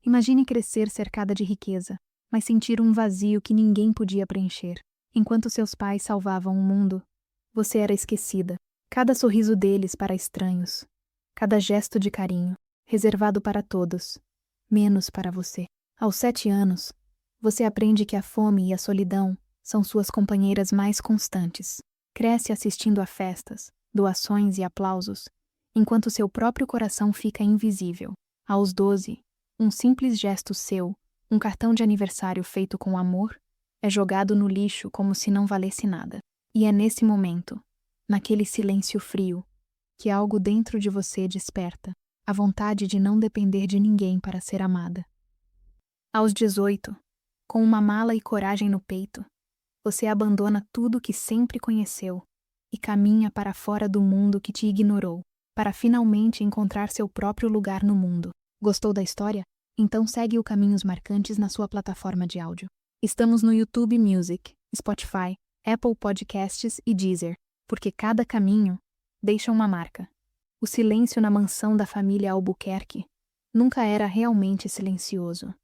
Imagine crescer cercada de riqueza, mas sentir um vazio que ninguém podia preencher. Enquanto seus pais salvavam o mundo, você era esquecida. Cada sorriso deles para estranhos, cada gesto de carinho, reservado para todos, menos para você. Aos 7 anos, você aprende que a fome e a solidão são suas companheiras mais constantes. Cresce assistindo a festas, doações e aplausos, enquanto seu próprio coração fica invisível. Aos 12, um simples gesto seu, um cartão de aniversário feito com amor, é jogado no lixo como se não valesse nada. E é nesse momento, naquele silêncio frio, que algo dentro de você desperta, a vontade de não depender de ninguém para ser amada. Aos 18, com uma mala e coragem no peito, você abandona tudo que sempre conheceu e caminha para fora do mundo que te ignorou, para finalmente encontrar seu próprio lugar no mundo. Gostou da história? Então segue o Caminhos Marcantes na sua plataforma de áudio. Estamos no YouTube Music, Spotify, Apple Podcasts e Deezer, porque cada caminho deixa uma marca. O silêncio na mansão da família Albuquerque nunca era realmente silencioso.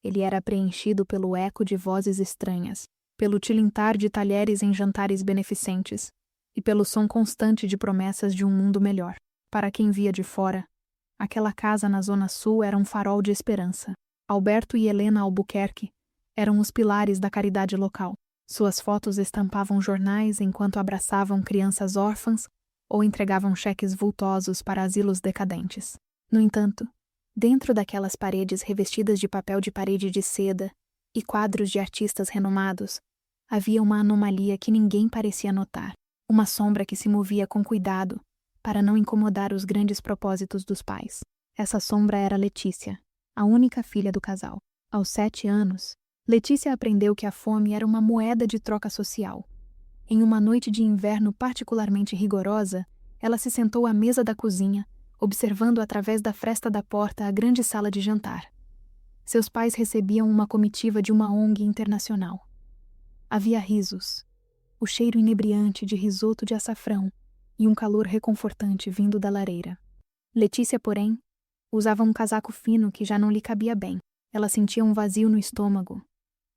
Ele era preenchido pelo eco de vozes estranhas, pelo tilintar de talheres em jantares beneficentes e pelo som constante de promessas de um mundo melhor. Para quem via de fora, aquela casa na Zona Sul era um farol de esperança. Alberto e Helena Albuquerque eram os pilares da caridade local. Suas fotos estampavam jornais enquanto abraçavam crianças órfãs ou entregavam cheques vultosos para asilos decadentes. No entanto, dentro daquelas paredes revestidas de papel de parede de seda e quadros de artistas renomados, havia uma anomalia que ninguém parecia notar. Uma sombra que se movia com cuidado para não incomodar os grandes propósitos dos pais. Essa sombra era Letícia, a única filha do casal. Aos 7 anos, Letícia aprendeu que a fome era uma moeda de troca social. Em uma noite de inverno particularmente rigorosa, ela se sentou à mesa da cozinha, observando através da fresta da porta a grande sala de jantar. Seus pais recebiam uma comitiva de uma ONG internacional. Havia risos, o cheiro inebriante de risoto de açafrão e um calor reconfortante vindo da lareira. Letícia, porém, usava um casaco fino que já não lhe cabia bem. Ela sentia um vazio no estômago,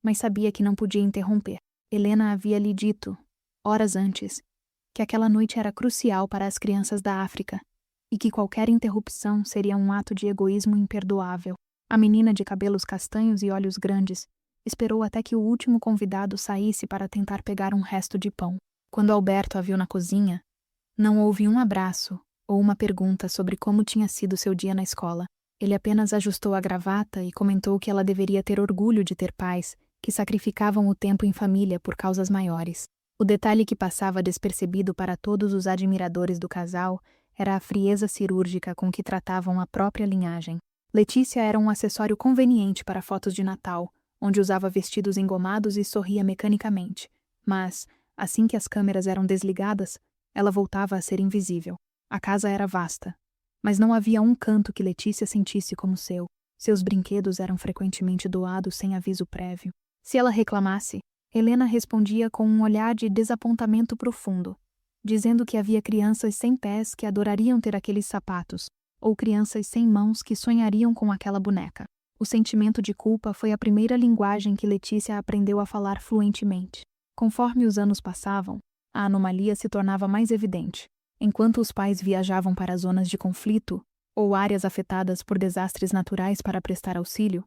mas sabia que não podia interromper. Helena havia lhe dito, horas antes, que aquela noite era crucial para as crianças da África e que qualquer interrupção seria um ato de egoísmo imperdoável. A menina de cabelos castanhos e olhos grandes esperou até que o último convidado saísse para tentar pegar um resto de pão. Quando Alberto a viu na cozinha, não houve um abraço ou uma pergunta sobre como tinha sido seu dia na escola. Ele apenas ajustou a gravata e comentou que ela deveria ter orgulho de ter pais que sacrificavam o tempo em família por causas maiores. O detalhe que passava despercebido para todos os admiradores do casal era a frieza cirúrgica com que tratavam a própria linhagem. Letícia era um acessório conveniente para fotos de Natal, onde usava vestidos engomados e sorria mecanicamente. Mas, assim que as câmeras eram desligadas, ela voltava a ser invisível. A casa era vasta, mas não havia um canto que Letícia sentisse como seu. Seus brinquedos eram frequentemente doados sem aviso prévio. Se ela reclamasse, Helena respondia com um olhar de desapontamento profundo, dizendo que havia crianças sem pés que adorariam ter aqueles sapatos, ou crianças sem mãos que sonhariam com aquela boneca. O sentimento de culpa foi a primeira linguagem que Letícia aprendeu a falar fluentemente. Conforme os anos passavam, a anomalia se tornava mais evidente. Enquanto os pais viajavam para zonas de conflito ou áreas afetadas por desastres naturais para prestar auxílio,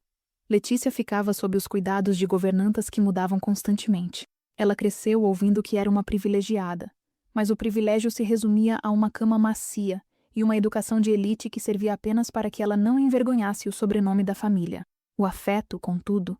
Letícia ficava sob os cuidados de governantas que mudavam constantemente. Ela cresceu ouvindo que era uma privilegiada, mas o privilégio se resumia a uma cama macia e uma educação de elite que servia apenas para que ela não envergonhasse o sobrenome da família. O afeto, contudo,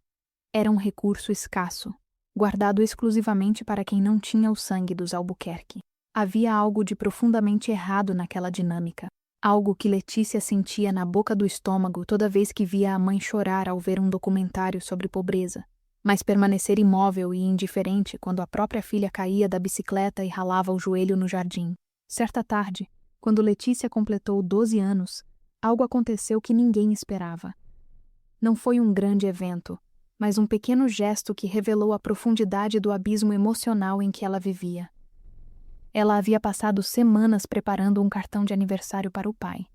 era um recurso escasso, guardado exclusivamente para quem não tinha o sangue dos Albuquerque. Havia algo de profundamente errado naquela dinâmica, algo que Letícia sentia na boca do estômago toda vez que via a mãe chorar ao ver um documentário sobre pobreza, mas permanecer imóvel e indiferente quando a própria filha caía da bicicleta e ralava o joelho no jardim. Certa tarde, quando Letícia completou 12 anos, algo aconteceu que ninguém esperava. Não foi um grande evento, mas um pequeno gesto que revelou a profundidade do abismo emocional em que ela vivia. Ela havia passado semanas preparando um cartão de aniversário para o pai.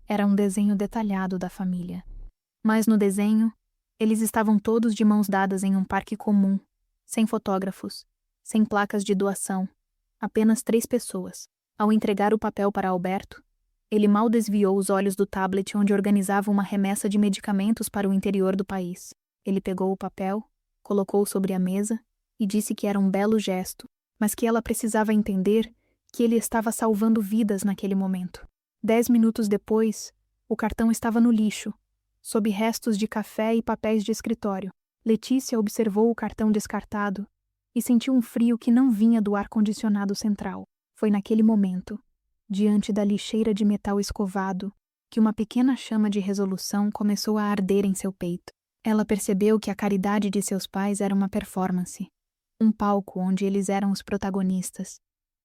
Era um desenho detalhado da família. Mas no desenho, eles estavam todos de mãos dadas em um parque comum, sem fotógrafos, sem placas de doação, apenas 3 pessoas. Ao entregar o papel para Alberto, ele mal desviou os olhos do tablet onde organizava uma remessa de medicamentos para o interior do país. Ele pegou o papel, colocou sobre a mesa e disse que era um belo gesto, mas que ela precisava entender que ele estava salvando vidas naquele momento. 10 minutos depois, o cartão estava no lixo, sob restos de café e papéis de escritório. Letícia observou o cartão descartado e sentiu um frio que não vinha do ar-condicionado central. Foi naquele momento, diante da lixeira de metal escovado, que uma pequena chama de resolução começou a arder em seu peito. Ela percebeu que a caridade de seus pais era uma performance, um palco onde eles eram os protagonistas,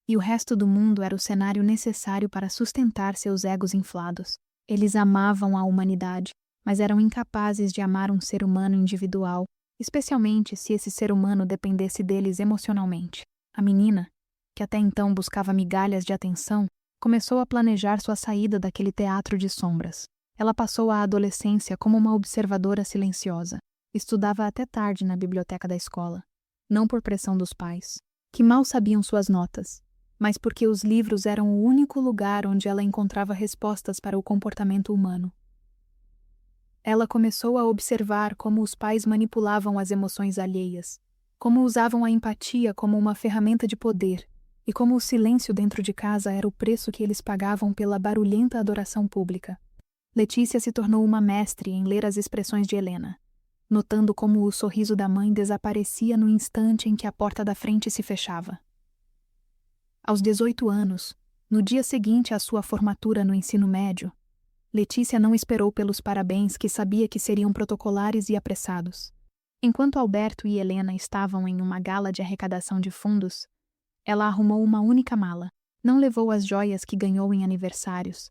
e o resto do mundo era o cenário necessário para sustentar seus egos inflados. Eles amavam a humanidade, mas eram incapazes de amar um ser humano individual, especialmente se esse ser humano dependesse deles emocionalmente. A menina, que até então buscava migalhas de atenção, começou a planejar sua saída daquele teatro de sombras. Ela passou a adolescência como uma observadora silenciosa. Estudava até tarde na biblioteca da escola, não por pressão dos pais, que mal sabiam suas notas, mas porque os livros eram o único lugar onde ela encontrava respostas para o comportamento humano. Ela começou a observar como os pais manipulavam as emoções alheias, como usavam a empatia como uma ferramenta de poder, e como o silêncio dentro de casa era o preço que eles pagavam pela barulhenta adoração pública. Letícia se tornou uma mestre em ler as expressões de Helena, notando como o sorriso da mãe desaparecia no instante em que a porta da frente se fechava. Aos 18 anos, no dia seguinte à sua formatura no ensino médio, Letícia não esperou pelos parabéns que sabia que seriam protocolares e apressados. Enquanto Alberto e Helena estavam em uma gala de arrecadação de fundos, ela arrumou uma única mala. Não levou as joias que ganhou em aniversários,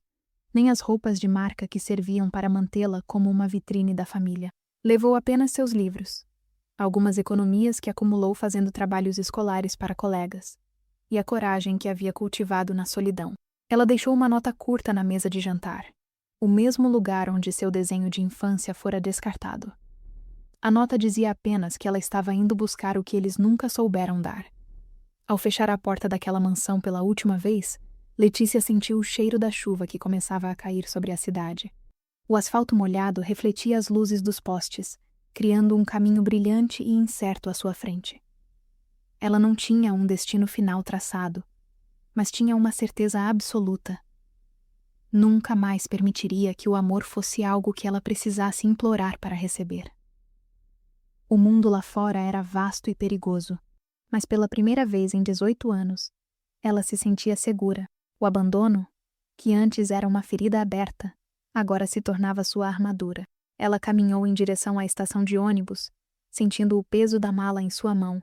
nem as roupas de marca que serviam para mantê-la como uma vitrine da família. Levou apenas seus livros, algumas economias que acumulou fazendo trabalhos escolares para colegas, e a coragem que havia cultivado na solidão. Ela deixou uma nota curta na mesa de jantar, o mesmo lugar onde seu desenho de infância fora descartado. A nota dizia apenas que ela estava indo buscar o que eles nunca souberam dar. Ao fechar a porta daquela mansão pela última vez, Letícia sentiu o cheiro da chuva que começava a cair sobre a cidade. O asfalto molhado refletia as luzes dos postes, criando um caminho brilhante e incerto à sua frente. Ela não tinha um destino final traçado, mas tinha uma certeza absoluta. Nunca mais permitiria que o amor fosse algo que ela precisasse implorar para receber. O mundo lá fora era vasto e perigoso, mas pela primeira vez em 18 anos, ela se sentia segura. O abandono, que antes era uma ferida aberta, agora se tornava sua armadura. Ela caminhou em direção à estação de ônibus, sentindo o peso da mala em sua mão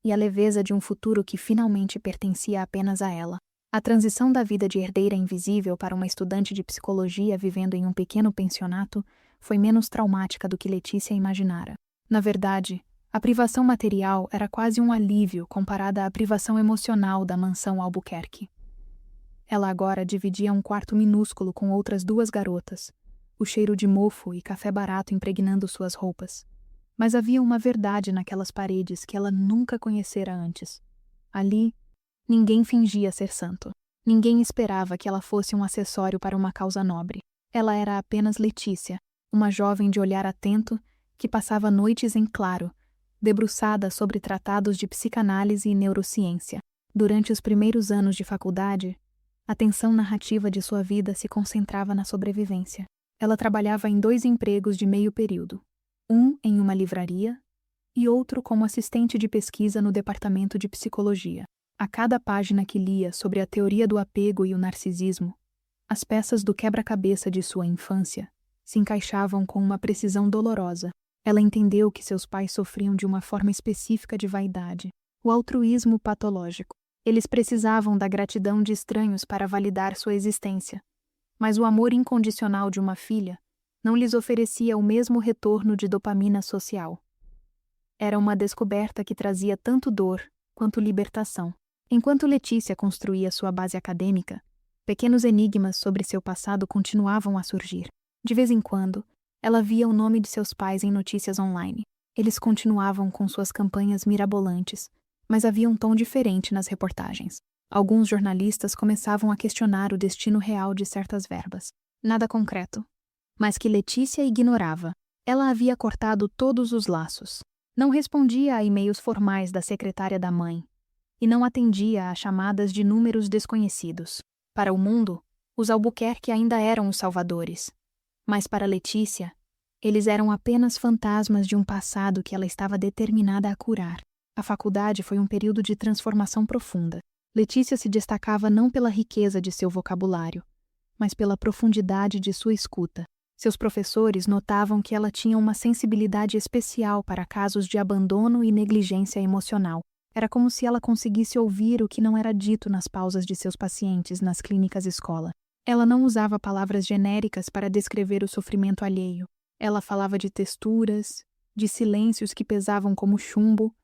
e a leveza de um futuro que finalmente pertencia apenas a ela. A transição da vida de herdeira invisível para uma estudante de psicologia vivendo em um pequeno pensionato foi menos traumática do que Letícia imaginara. Na verdade, a privação material era quase um alívio comparada à privação emocional da mansão Albuquerque. Ela agora dividia um quarto minúsculo com outras 2 garotas, o cheiro de mofo e café barato impregnando suas roupas. Mas havia uma verdade naquelas paredes que ela nunca conhecera antes. Ali, ninguém fingia ser santo. Ninguém esperava que ela fosse um acessório para uma causa nobre. Ela era apenas Letícia, uma jovem de olhar atento que passava noites em claro, debruçada sobre tratados de psicanálise e neurociência. Durante os primeiros anos de faculdade, a tensão narrativa de sua vida se concentrava na sobrevivência. Ela trabalhava em 2 empregos de meio período, um em uma livraria e outro como assistente de pesquisa no departamento de psicologia. A cada página que lia sobre a teoria do apego e o narcisismo, as peças do quebra-cabeça de sua infância se encaixavam com uma precisão dolorosa. Ela entendeu que seus pais sofriam de uma forma específica de vaidade, o altruísmo patológico. Eles precisavam da gratidão de estranhos para validar sua existência, mas o amor incondicional de uma filha não lhes oferecia o mesmo retorno de dopamina social. Era uma descoberta que trazia tanto dor quanto libertação. Enquanto Letícia construía sua base acadêmica, pequenos enigmas sobre seu passado continuavam a surgir. De vez em quando, Ela via o nome de seus pais em notícias online. Eles continuavam com suas campanhas mirabolantes, mas havia um tom diferente nas reportagens. Alguns jornalistas começavam a questionar o destino real de certas verbas. Nada concreto, mas que Letícia ignorava. Ela havia cortado todos os laços. Não respondia a e-mails formais da secretária da mãe e não atendia a chamadas de números desconhecidos. Para o mundo, os Albuquerque ainda eram os salvadores, mas para Letícia, eles eram apenas fantasmas de um passado que ela estava determinada a curar. A faculdade foi um período de transformação profunda. Letícia se destacava não pela riqueza de seu vocabulário, mas pela profundidade de sua escuta. Seus professores notavam que ela tinha uma sensibilidade especial para casos de abandono e negligência emocional. Era como se ela conseguisse ouvir o que não era dito nas pausas de seus pacientes nas clínicas escola. Ela não usava palavras genéricas para descrever o sofrimento alheio. Ela falava de texturas, de silêncios que pesavam como chumbo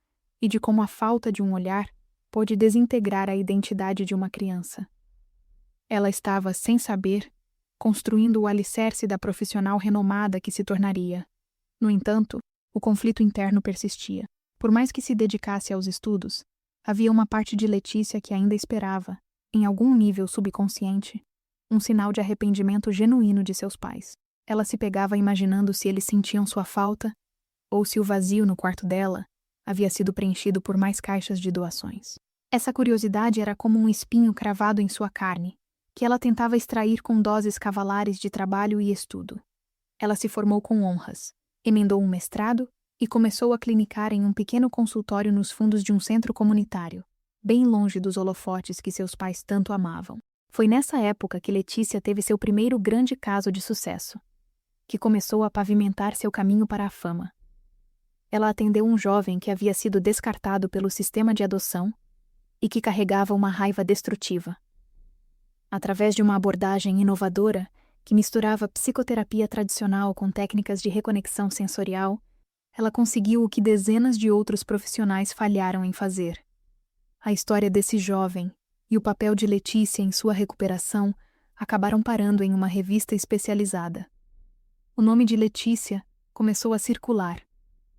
e de como a falta de um olhar pôde desintegrar a identidade de uma criança. Ela estava, sem saber, construindo o alicerce da profissional renomada que se tornaria. No entanto, o conflito interno persistia. Por mais que se dedicasse aos estudos, havia uma parte de Letícia que ainda esperava, em algum nível subconsciente, um sinal de arrependimento genuíno de seus pais. Ela se pegava imaginando se eles sentiam sua falta, ou se o vazio no quarto dela havia sido preenchido por mais caixas de doações. Essa curiosidade era como um espinho cravado em sua carne, que ela tentava extrair com doses cavalares de trabalho e estudo. Ela se formou com honras, emendou um mestrado e começou a clinicar em um pequeno consultório nos fundos de um centro comunitário, bem longe dos holofotes que seus pais tanto amavam. Foi nessa época que Letícia teve seu primeiro grande caso de sucesso, que começou a pavimentar seu caminho para a fama. Ela atendeu um jovem que havia sido descartado pelo sistema de adoção e que carregava uma raiva destrutiva. Através de uma abordagem inovadora que misturava psicoterapia tradicional com técnicas de reconexão sensorial, ela conseguiu o que dezenas de outros profissionais falharam em fazer. A história desse jovem e o papel de Letícia em sua recuperação acabaram parando em uma revista especializada. O nome de Letícia começou a circular,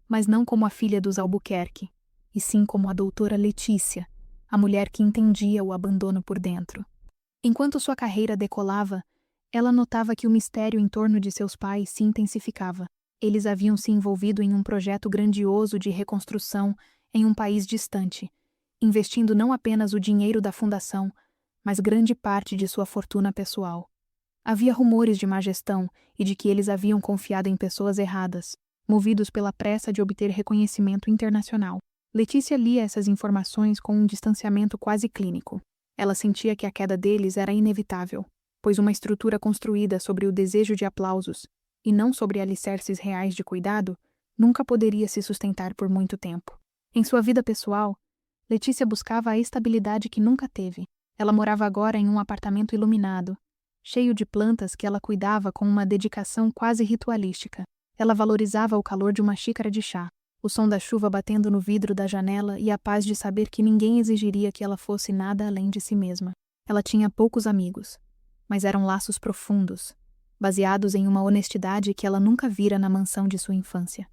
mas não como a filha dos Albuquerque, e sim como a doutora Letícia, a mulher que entendia o abandono por dentro. Enquanto sua carreira decolava, ela notava que o mistério em torno de seus pais se intensificava. Eles haviam se envolvido em um projeto grandioso de reconstrução em um país distante, investindo não apenas o dinheiro da fundação, mas grande parte de sua fortuna pessoal. Havia rumores de má gestão e de que eles haviam confiado em pessoas erradas, movidos pela pressa de obter reconhecimento internacional. Letícia lia essas informações com um distanciamento quase clínico. Ela sentia que a queda deles era inevitável, pois uma estrutura construída sobre o desejo de aplausos, e não sobre alicerces reais de cuidado, nunca poderia se sustentar por muito tempo. Em sua vida pessoal, Letícia buscava a estabilidade que nunca teve. Ela morava agora em um apartamento iluminado, cheio de plantas que ela cuidava com uma dedicação quase ritualística. Ela valorizava o calor de uma xícara de chá, o som da chuva batendo no vidro da janela e a paz de saber que ninguém exigiria que ela fosse nada além de si mesma. Ela tinha poucos amigos, mas eram laços profundos, baseados em uma honestidade que ela nunca vira na mansão de sua infância.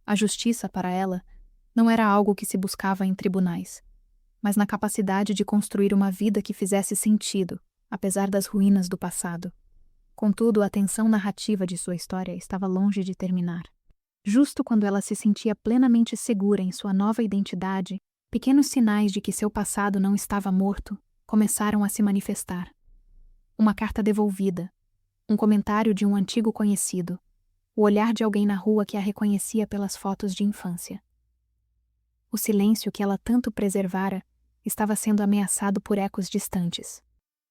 A justiça, para ela, não era algo que se buscava em tribunais, mas na capacidade de construir uma vida que fizesse sentido, apesar das ruínas do passado. Contudo, a tensão narrativa de sua história estava longe de terminar. Justo quando ela se sentia plenamente segura em sua nova identidade, pequenos sinais de que seu passado não estava morto começaram a se manifestar. Uma carta devolvida, um comentário de um antigo conhecido, o olhar de alguém na rua que a reconhecia pelas fotos de infância. O silêncio que ela tanto preservara estava sendo ameaçado por ecos distantes.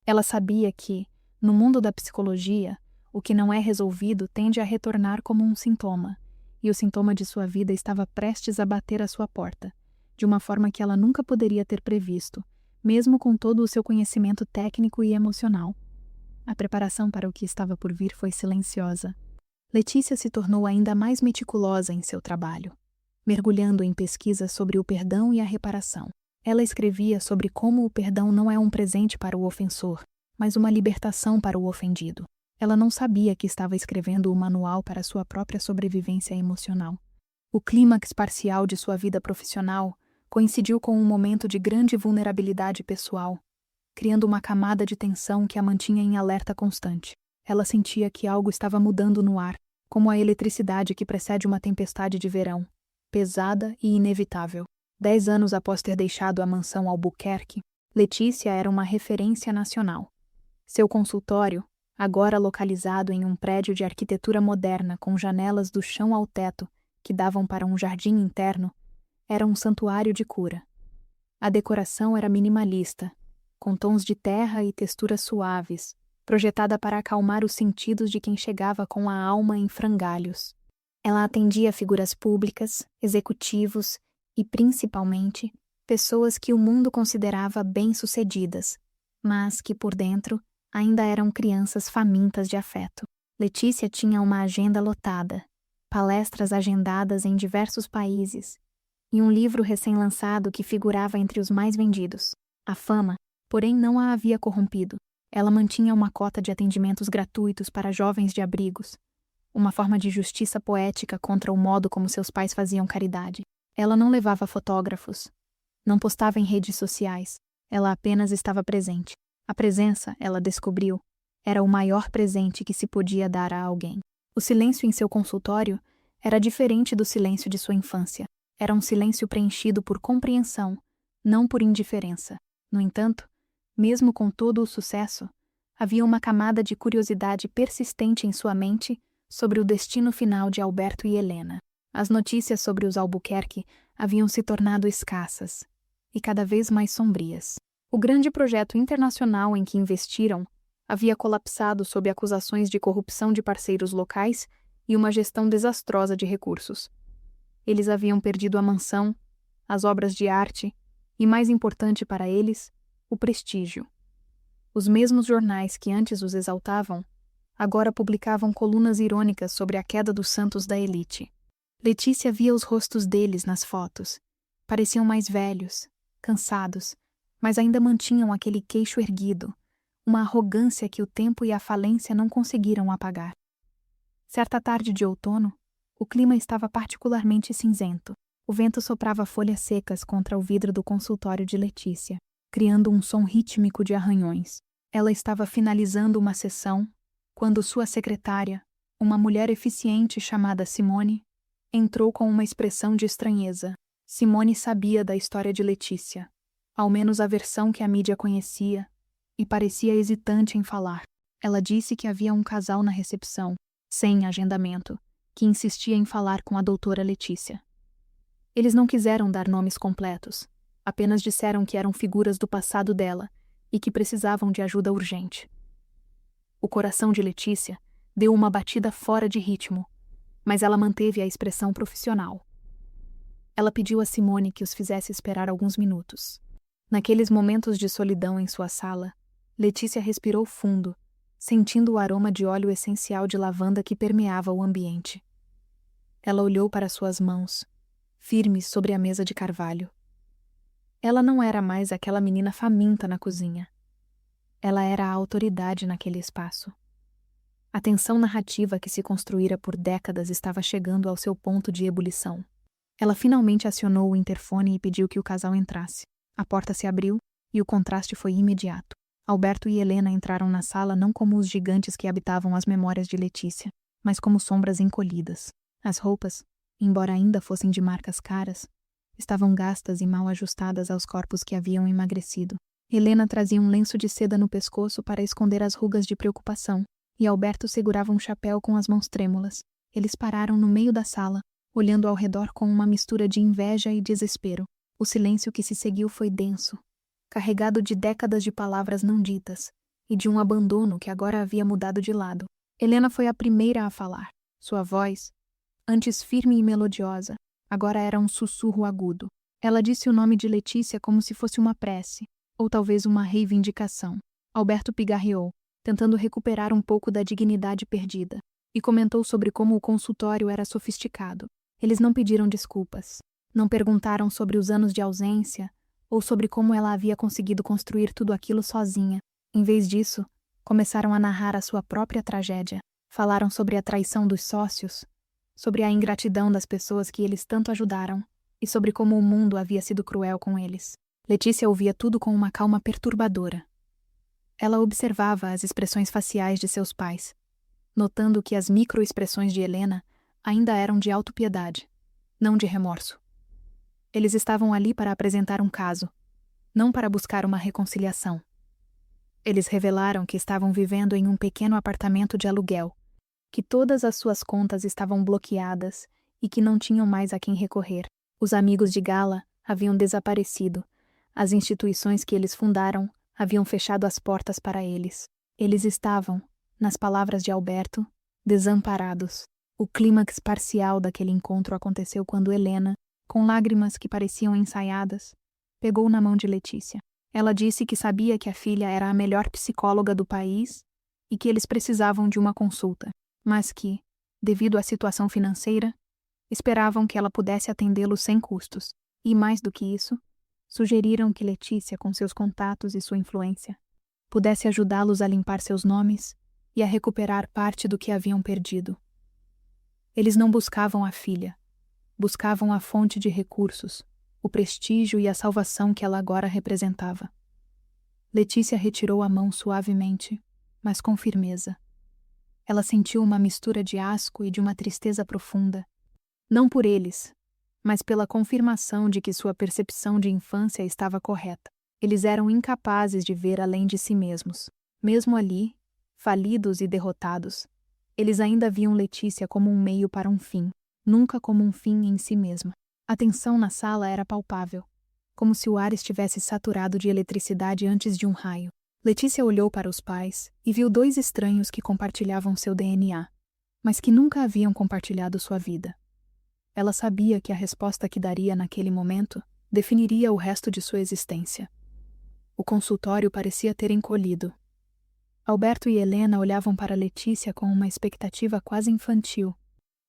Ela sabia que, no mundo da psicologia, o que não é resolvido tende a retornar como um sintoma, e o sintoma de sua vida estava prestes a bater à sua porta, de uma forma que ela nunca poderia ter previsto, mesmo com todo o seu conhecimento técnico e emocional. A preparação para o que estava por vir foi silenciosa. Letícia se tornou ainda mais meticulosa em seu trabalho, mergulhando em pesquisas sobre o perdão e a reparação. Ela escrevia sobre como o perdão não é um presente para o ofensor, mas uma libertação para o ofendido. Ela não sabia que estava escrevendo o manual para sua própria sobrevivência emocional. O clímax parcial de sua vida profissional coincidiu com um momento de grande vulnerabilidade pessoal, criando uma camada de tensão que a mantinha em alerta constante. Ela sentia que algo estava mudando no ar, como a eletricidade que precede uma tempestade de verão, pesada e inevitável. 10 anos após ter deixado a mansão Albuquerque, Letícia era uma referência nacional. Seu consultório, agora localizado em um prédio de arquitetura moderna com janelas do chão ao teto que davam para um jardim interno, era um santuário de cura. A decoração era minimalista, com tons de terra e texturas suaves, projetada para acalmar os sentidos de quem chegava com a alma em frangalhos. Ela atendia figuras públicas, executivos e, principalmente, pessoas que o mundo considerava bem-sucedidas, mas que, por dentro, ainda eram crianças famintas de afeto. Letícia tinha uma agenda lotada, palestras agendadas em diversos países e um livro recém-lançado que figurava entre os mais vendidos. A fama, porém, não a havia corrompido. Ela mantinha uma cota de atendimentos gratuitos para jovens de abrigos, uma forma de justiça poética contra o modo como seus pais faziam caridade. Ela não levava fotógrafos, não postava em redes sociais, ela apenas estava presente. A presença, ela descobriu, era o maior presente que se podia dar a alguém. O silêncio em seu consultório era diferente do silêncio de sua infância. Era um silêncio preenchido por compreensão, não por indiferença. No entanto, mesmo com todo o sucesso, havia uma camada de curiosidade persistente em sua mente sobre o destino final de Alberto e Helena. As notícias sobre os Albuquerque haviam se tornado escassas e cada vez mais sombrias. O grande projeto internacional em que investiram havia colapsado sob acusações de corrupção de parceiros locais e uma gestão desastrosa de recursos. Eles haviam perdido a mansão, as obras de arte e, mais importante para eles, o prestígio. Os mesmos jornais que antes os exaltavam, agora publicavam colunas irônicas sobre a queda dos santos da elite. Letícia via os rostos deles nas fotos. Pareciam mais velhos, cansados, mas ainda mantinham aquele queixo erguido, uma arrogância que o tempo e a falência não conseguiram apagar. Certa tarde de outono, o clima estava particularmente cinzento. O vento soprava folhas secas contra o vidro do consultório de Letícia, criando um som rítmico de arranhões. Ela estava finalizando uma sessão quando sua secretária, uma mulher eficiente chamada Simone, entrou com uma expressão de estranheza. Simone sabia da história de Letícia, ao menos a versão que a mídia conhecia, e parecia hesitante em falar. Ela disse que havia um casal na recepção, sem agendamento, que insistia em falar com a doutora Letícia. Eles não quiseram dar nomes completos, apenas disseram que eram figuras do passado dela e que precisavam de ajuda urgente. O coração de Letícia deu uma batida fora de ritmo, mas ela manteve a expressão profissional. Ela pediu a Simone que os fizesse esperar alguns minutos. Naqueles momentos de solidão em sua sala, Letícia respirou fundo, sentindo o aroma de óleo essencial de lavanda que permeava o ambiente. Ela olhou para suas mãos, firmes sobre a mesa de carvalho. Ela não era mais aquela menina faminta na cozinha. Ela era a autoridade naquele espaço. A tensão narrativa que se construíra por décadas estava chegando ao seu ponto de ebulição. Ela finalmente acionou o interfone e pediu que o casal entrasse. A porta se abriu e o contraste foi imediato. Alberto e Helena entraram na sala não como os gigantes que habitavam as memórias de Letícia, mas como sombras encolhidas. As roupas, embora ainda fossem de marcas caras, estavam gastas e mal ajustadas aos corpos que haviam emagrecido. Helena trazia um lenço de seda no pescoço para esconder as rugas de preocupação, e Alberto segurava um chapéu com as mãos trêmulas. Eles pararam no meio da sala, olhando ao redor com uma mistura de inveja e desespero. O silêncio que se seguiu foi denso, carregado de décadas de palavras não ditas e de um abandono que agora havia mudado de lado. Helena foi a primeira a falar. Sua voz, antes firme e melodiosa, agora era um sussurro agudo. Ela disse o nome de Letícia como se fosse uma prece, ou talvez uma reivindicação. Alberto pigarreou, tentando recuperar um pouco da dignidade perdida, e comentou sobre como o consultório era sofisticado. Eles não pediram desculpas, não perguntaram sobre os anos de ausência, ou sobre como ela havia conseguido construir tudo aquilo sozinha. Em vez disso, Começaram a narrar a sua própria tragédia. Falaram sobre a traição dos sócios, sobre a ingratidão das pessoas que eles tanto ajudaram e sobre como o mundo havia sido cruel com eles. Letícia ouvia tudo com uma calma perturbadora. Ela observava as expressões faciais de seus pais, notando que as microexpressões de Helena ainda eram de autopiedade, não de remorso. Eles estavam ali para apresentar um caso, não para buscar uma reconciliação. Eles revelaram que estavam vivendo em um pequeno apartamento de aluguel, que todas as suas contas estavam bloqueadas e que não tinham mais a quem recorrer. Os amigos de Gala haviam desaparecido. As instituições que eles fundaram haviam fechado as portas para eles. Eles estavam, nas palavras de Alberto, desamparados. O clímax parcial daquele encontro aconteceu quando Helena, com lágrimas que pareciam ensaiadas, pegou na mão de Letícia. Ela disse que sabia que a filha era a melhor psicóloga do país e que eles precisavam de uma consulta, mas que, devido à situação financeira, esperavam que ela pudesse atendê-los sem custos. E, mais do que isso, sugeriram que Letícia, com seus contatos e sua influência, pudesse ajudá-los a limpar seus nomes e a recuperar parte do que haviam perdido. Eles não buscavam a filha, buscavam a fonte de recursos, o prestígio e a salvação que ela agora representava. Letícia retirou a mão suavemente, mas com firmeza. Ela sentiu uma mistura de asco e de uma tristeza profunda, não por eles, mas pela confirmação de que sua percepção de infância estava correta. Eles eram incapazes de ver além de si mesmos. Mesmo ali, falidos e derrotados, eles ainda viam Letícia como um meio para um fim, nunca como um fim em si mesma. A tensão na sala era palpável, como se o ar estivesse saturado de eletricidade antes de um raio. Letícia olhou para os pais e viu dois estranhos que compartilhavam seu DNA, mas que nunca haviam compartilhado sua vida. Ela sabia que a resposta que daria naquele momento definiria o resto de sua existência. O consultório parecia ter encolhido. Alberto e Helena olhavam para Letícia com uma expectativa quase infantil,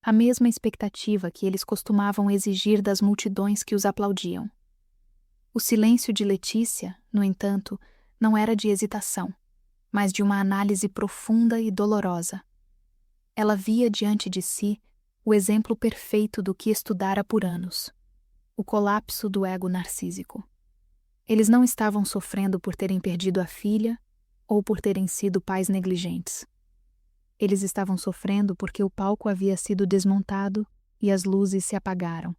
a mesma expectativa que eles costumavam exigir das multidões que os aplaudiam. O silêncio de Letícia, no entanto, não era de hesitação, mas de uma análise profunda e dolorosa. Ela via diante de si o exemplo perfeito do que estudara por anos: o colapso do ego narcísico. Eles não estavam sofrendo por terem perdido a filha ou por terem sido pais negligentes. Eles estavam sofrendo porque o palco havia sido desmontado e as luzes se apagaram.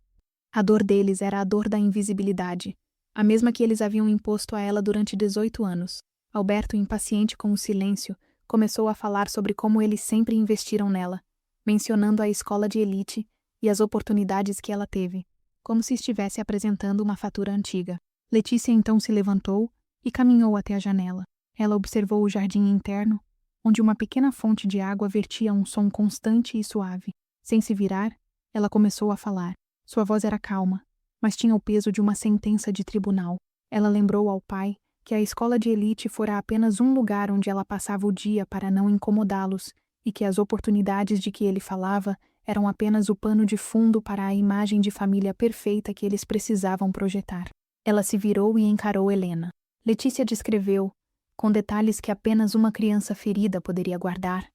A dor deles era a dor da invisibilidade, a mesma que eles haviam imposto a ela durante 18 anos. Alberto, impaciente com o silêncio, começou a falar sobre como eles sempre investiram nela, mencionando a escola de elite e as oportunidades que ela teve, como se estivesse apresentando uma fatura antiga. Letícia então se levantou e caminhou até a janela. Ela observou o jardim interno, onde uma pequena fonte de água vertia um som constante e suave. Sem se virar, ela começou a falar. Sua voz era calma, mas tinha o peso de uma sentença de tribunal. Ela lembrou ao pai que a escola de elite fora apenas um lugar onde ela passava o dia para não incomodá-los e que as oportunidades de que ele falava eram apenas o pano de fundo para a imagem de família perfeita que eles precisavam projetar. Ela se virou e encarou Helena. Letícia descreveu, com detalhes que apenas uma criança ferida poderia guardar,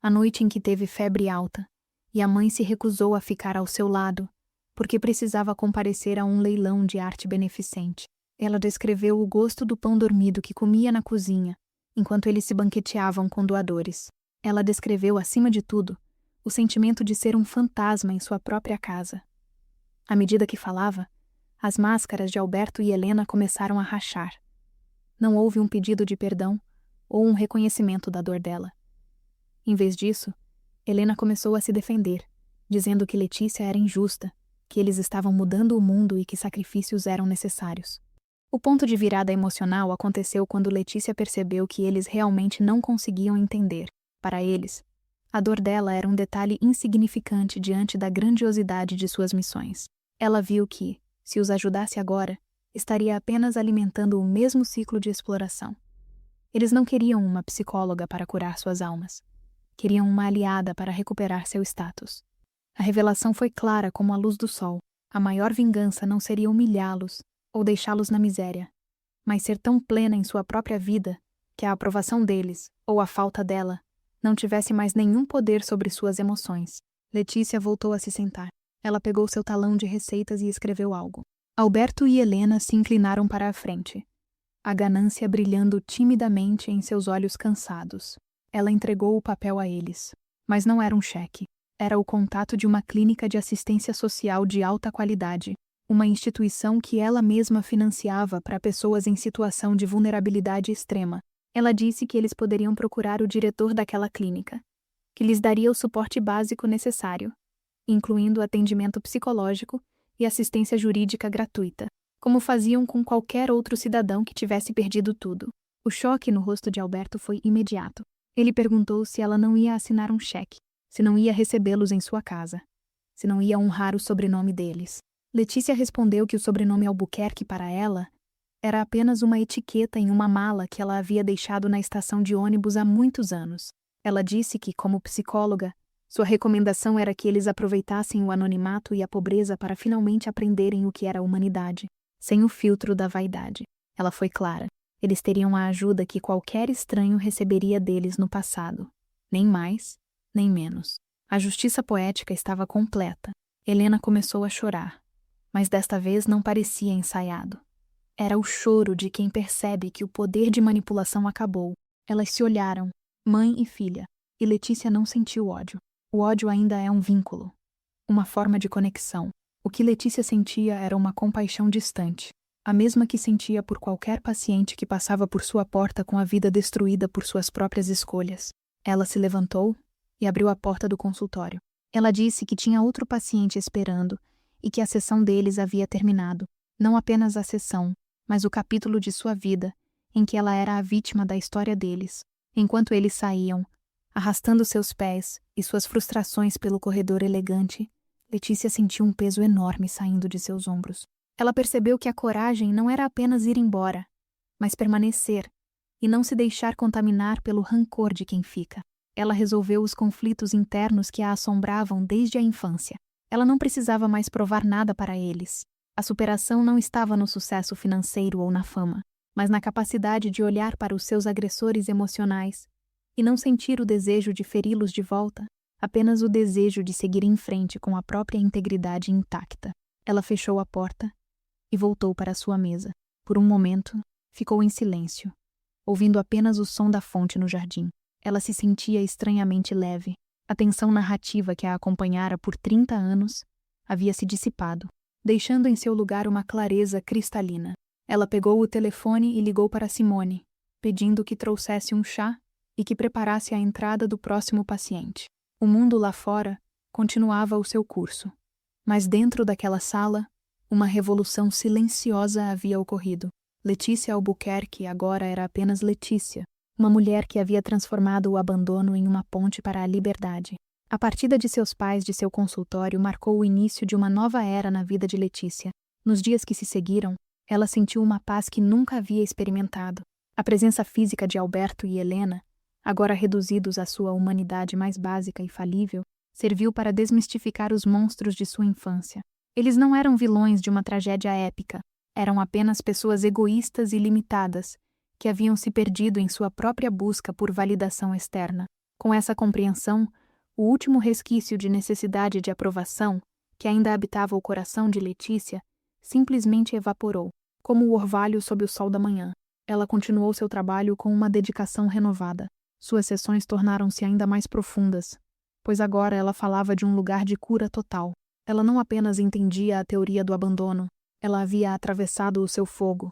a noite em que teve febre alta, e a mãe se recusou a ficar ao seu lado, porque precisava comparecer a um leilão de arte beneficente. Ela descreveu o gosto do pão dormido que comia na cozinha, enquanto eles se banqueteavam com doadores. Ela descreveu, acima de tudo, o sentimento de ser um fantasma em sua própria casa. À medida que falava, as máscaras de Alberto e Helena começaram a rachar. Não houve um pedido de perdão ou um reconhecimento da dor dela. Em vez disso, Helena começou a se defender, dizendo que Letícia era injusta, que eles estavam mudando o mundo e que sacrifícios eram necessários. O ponto de virada emocional aconteceu quando Letícia percebeu que eles realmente não conseguiam entender. Para eles, a dor dela era um detalhe insignificante diante da grandiosidade de suas missões. Ela viu que, se os ajudasse agora, estaria apenas alimentando o mesmo ciclo de exploração. Eles não queriam uma psicóloga para curar suas almas. Queriam uma aliada para recuperar seu status. A revelação foi clara como a luz do sol. A maior vingança não seria humilhá-los ou deixá-los na miséria, mas ser tão plena em sua própria vida que a aprovação deles ou a falta dela, não tivesse mais nenhum poder sobre suas emoções. Letícia voltou a se sentar. Ela pegou seu talão de receitas e escreveu algo. Alberto e Helena se inclinaram para a frente, a ganância brilhando timidamente em seus olhos cansados. Ela entregou o papel a eles. Mas não era um cheque. Era o contato de uma clínica de assistência social de alta qualidade, uma instituição que ela mesma financiava para pessoas em situação de vulnerabilidade extrema. Ela disse que eles poderiam procurar o diretor daquela clínica, que lhes daria o suporte básico necessário, incluindo atendimento psicológico e assistência jurídica gratuita, como faziam com qualquer outro cidadão que tivesse perdido tudo. O choque no rosto de Alberto foi imediato. Ele perguntou se ela não ia assinar um cheque, se não ia recebê-los em sua casa, se não ia honrar o sobrenome deles. Letícia respondeu que o sobrenome Albuquerque para ela era apenas uma etiqueta em uma mala que ela havia deixado na estação de ônibus há muitos anos. Ela disse que, como psicóloga, sua recomendação era que eles aproveitassem o anonimato e a pobreza para finalmente aprenderem o que era a humanidade, sem o filtro da vaidade. Ela foi clara. Eles teriam a ajuda que qualquer estranho receberia deles no passado. Nem mais, nem menos. A justiça poética estava completa. Helena começou a chorar, mas desta vez não parecia ensaiado. Era o choro de quem percebe que o poder de manipulação acabou. Elas se olharam, mãe e filha, e Letícia não sentiu ódio. O ódio ainda é um vínculo, uma forma de conexão. O que Letícia sentia era uma compaixão distante, a mesma que sentia por qualquer paciente que passava por sua porta com a vida destruída por suas próprias escolhas. Ela se levantou e abriu a porta do consultório. Ela disse que tinha outro paciente esperando e que a sessão deles havia terminado. Não apenas a sessão, mas o capítulo de sua vida, em que ela era a vítima da história deles. Enquanto eles saíam, arrastando seus pés e suas frustrações pelo corredor elegante, Letícia sentiu um peso enorme saindo de seus ombros. Ela percebeu que a coragem não era apenas ir embora, mas permanecer e não se deixar contaminar pelo rancor de quem fica. Ela resolveu os conflitos internos que a assombravam desde a infância. Ela não precisava mais provar nada para eles. A superação não estava no sucesso financeiro ou na fama, mas na capacidade de olhar para os seus agressores emocionais e não sentir o desejo de feri-los de volta, apenas o desejo de seguir em frente com a própria integridade intacta. Ela fechou a porta e voltou para sua mesa. Por um momento, ficou em silêncio, ouvindo apenas o som da fonte no jardim. Ela se sentia estranhamente leve. A tensão narrativa que a acompanhara por 30 anos havia se dissipado, deixando em seu lugar uma clareza cristalina. Ela pegou o telefone e ligou para Simone, pedindo que trouxesse um chá e que preparasse a entrada do próximo paciente. O mundo lá fora continuava o seu curso, mas dentro daquela sala, uma revolução silenciosa havia ocorrido. Letícia Albuquerque agora era apenas Letícia, uma mulher que havia transformado o abandono em uma ponte para a liberdade. A partida de seus pais de seu consultório marcou o início de uma nova era na vida de Letícia. Nos dias que se seguiram, ela sentiu uma paz que nunca havia experimentado. A presença física de Alberto e Helena, agora reduzidos à sua humanidade mais básica e falível, serviu para desmistificar os monstros de sua infância. Eles não eram vilões de uma tragédia épica, eram apenas pessoas egoístas e limitadas, que haviam se perdido em sua própria busca por validação externa. Com essa compreensão, o último resquício de necessidade de aprovação, que ainda habitava o coração de Letícia, simplesmente evaporou, como o orvalho sob o sol da manhã. Ela continuou seu trabalho com uma dedicação renovada. Suas sessões tornaram-se ainda mais profundas, pois agora ela falava de um lugar de cura total. Ela não apenas entendia a teoria do abandono, ela havia atravessado o seu fogo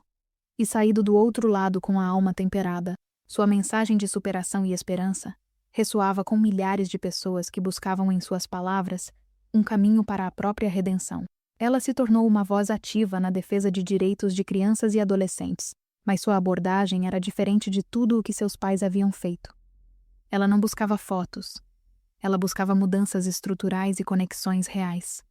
e saído do outro lado com a alma temperada. Sua mensagem de superação e esperança ressoava com milhares de pessoas que buscavam em suas palavras um caminho para a própria redenção. Ela se tornou uma voz ativa na defesa de direitos de crianças e adolescentes, mas sua abordagem era diferente de tudo o que seus pais haviam feito. Ela não buscava fotos. Ela buscava mudanças estruturais e conexões reais.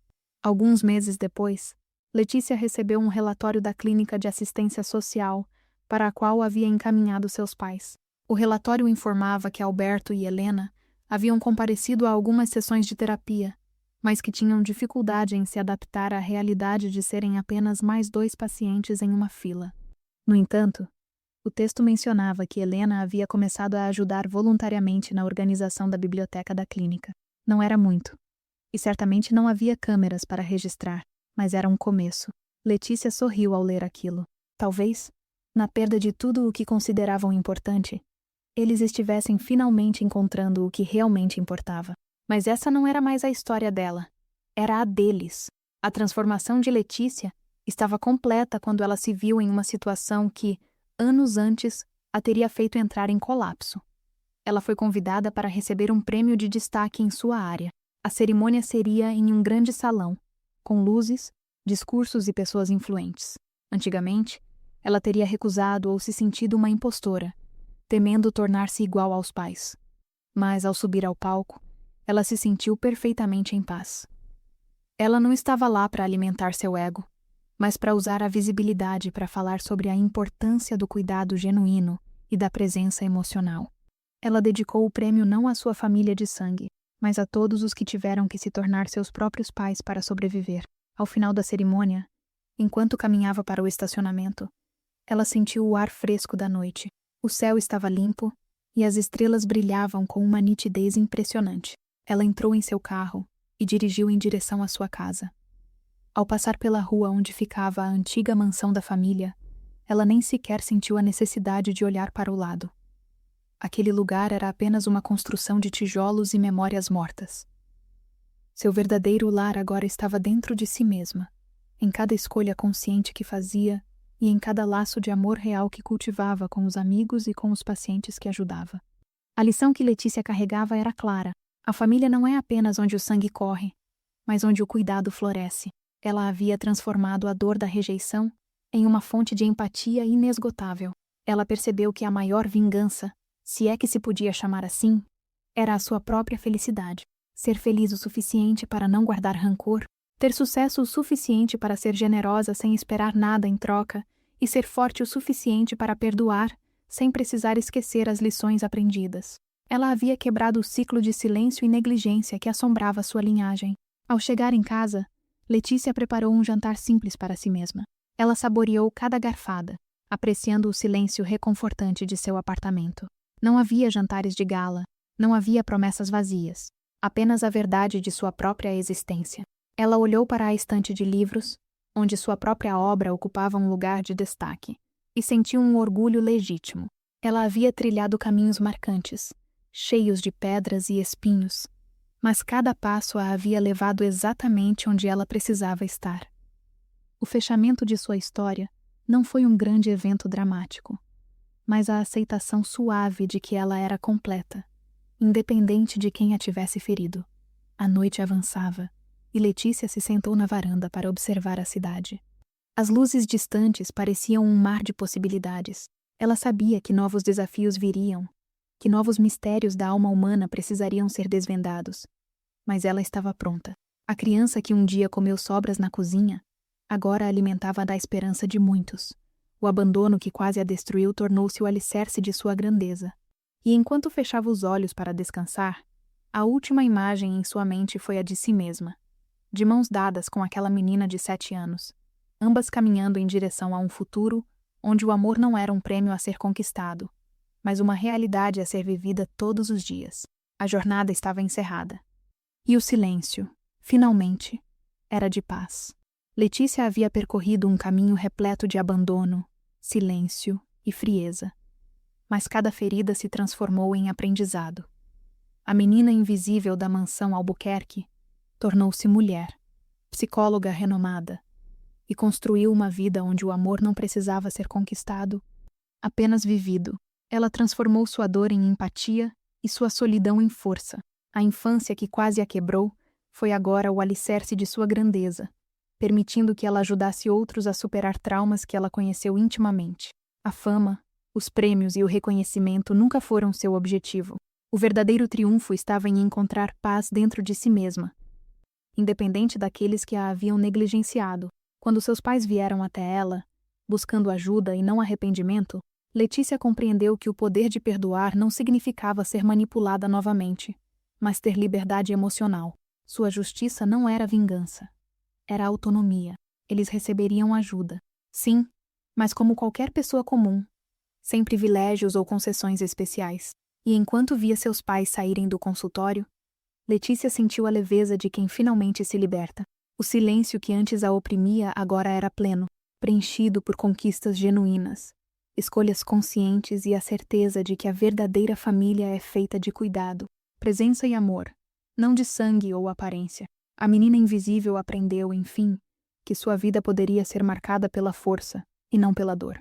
Alguns meses depois, Letícia recebeu um relatório da Clínica de Assistência Social para a qual havia encaminhado seus pais. O relatório informava que Alberto e Helena haviam comparecido a algumas sessões de terapia, mas que tinham dificuldade em se adaptar à realidade de serem apenas mais 2 pacientes em uma fila. No entanto, O texto mencionava que Helena havia começado a ajudar voluntariamente na organização da biblioteca da clínica. Não era muito. E certamente não havia câmeras para registrar, mas era um começo. Letícia sorriu ao ler aquilo. Talvez, na perda de tudo o que consideravam importante, eles estivessem finalmente encontrando o que realmente importava. Mas essa não era mais a história dela. Era a deles. A transformação de Letícia estava completa quando ela se viu em uma situação que, anos antes, a teria feito entrar em colapso. Ela foi convidada para receber um prêmio de destaque em sua área. A cerimônia seria em um grande salão, com luzes, discursos e pessoas influentes. Antigamente, ela teria recusado ou se sentido uma impostora, temendo tornar-se igual aos pais. Mas, ao subir ao palco, ela se sentiu perfeitamente em paz. Ela não estava lá para alimentar seu ego, mas para usar a visibilidade para falar sobre a importância do cuidado genuíno e da presença emocional. Ela dedicou o prêmio não à sua família de sangue, mas a todos os que tiveram que se tornar seus próprios pais para sobreviver. Ao final da cerimônia, enquanto caminhava para o estacionamento, ela sentiu o ar fresco da noite. O céu estava limpo e as estrelas brilhavam com uma nitidez impressionante. Ela entrou em seu carro e dirigiu em direção à sua casa. Ao passar pela rua onde ficava a antiga mansão da família, ela nem sequer sentiu a necessidade de olhar para o lado. Aquele lugar era apenas uma construção de tijolos e memórias mortas. Seu verdadeiro lar agora estava dentro de si mesma, em cada escolha consciente que fazia e em cada laço de amor real que cultivava com os amigos e com os pacientes que ajudava. A lição que Letícia carregava era clara. A família não é apenas onde o sangue corre, mas onde o cuidado floresce. Ela havia transformado a dor da rejeição em uma fonte de empatia inesgotável. Ela percebeu que a maior vingança, se é que se podia chamar assim, era a sua própria felicidade. Ser feliz o suficiente para não guardar rancor, ter sucesso o suficiente para ser generosa sem esperar nada em troca e ser forte o suficiente para perdoar sem precisar esquecer as lições aprendidas. Ela havia quebrado o ciclo de silêncio e negligência que assombrava sua linhagem. Ao chegar em casa, Letícia preparou um jantar simples para si mesma. Ela saboreou cada garfada, apreciando o silêncio reconfortante de seu apartamento. Não havia jantares de gala, não havia promessas vazias, apenas a verdade de sua própria existência. Ela olhou para a estante de livros, onde sua própria obra ocupava um lugar de destaque, e sentiu um orgulho legítimo. Ela havia trilhado caminhos marcantes, cheios de pedras e espinhos, mas cada passo a havia levado exatamente onde ela precisava estar. O fechamento de sua história não foi um grande evento dramático, mas a aceitação suave de que ela era completa, independente de quem a tivesse ferido. A noite avançava, e Letícia se sentou na varanda para observar a cidade. As luzes distantes pareciam um mar de possibilidades. Ela sabia que novos desafios viriam, que novos mistérios da alma humana precisariam ser desvendados. Mas ela estava pronta. A criança que um dia comeu sobras na cozinha, agora alimentava da esperança de muitos. O abandono que quase a destruiu tornou-se o alicerce de sua grandeza. E enquanto fechava os olhos para descansar, a última imagem em sua mente foi a de si mesma, de mãos dadas com aquela menina de 7 anos, ambas caminhando em direção a um futuro onde o amor não era um prêmio a ser conquistado, mas uma realidade a ser vivida todos os dias. A jornada estava encerrada. E o silêncio, finalmente, era de paz. Letícia havia percorrido um caminho repleto de abandono, silêncio e frieza. Mas cada ferida se transformou em aprendizado. A menina invisível da mansão Albuquerque tornou-se mulher, psicóloga renomada, e construiu uma vida onde o amor não precisava ser conquistado, apenas vivido. Ela transformou sua dor em empatia e sua solidão em força. A infância que quase a quebrou foi agora o alicerce de sua grandeza, permitindo que ela ajudasse outros a superar traumas que ela conheceu intimamente. A fama, os prêmios e o reconhecimento nunca foram seu objetivo. O verdadeiro triunfo estava em encontrar paz dentro de si mesma, independente daqueles que a haviam negligenciado. Quando seus pais vieram até ela, buscando ajuda e não arrependimento, Letícia compreendeu que o poder de perdoar não significava ser manipulada novamente, mas ter liberdade emocional. Sua justiça não era vingança. Era autonomia. Eles receberiam ajuda. Sim, mas como qualquer pessoa comum, sem privilégios ou concessões especiais. E enquanto via seus pais saírem do consultório, Letícia sentiu a leveza de quem finalmente se liberta. O silêncio que antes a oprimia agora era pleno, preenchido por conquistas genuínas, escolhas conscientes e a certeza de que a verdadeira família é feita de cuidado, presença e amor, não de sangue ou aparência. A menina invisível aprendeu, enfim, que sua vida poderia ser marcada pela força e não pela dor.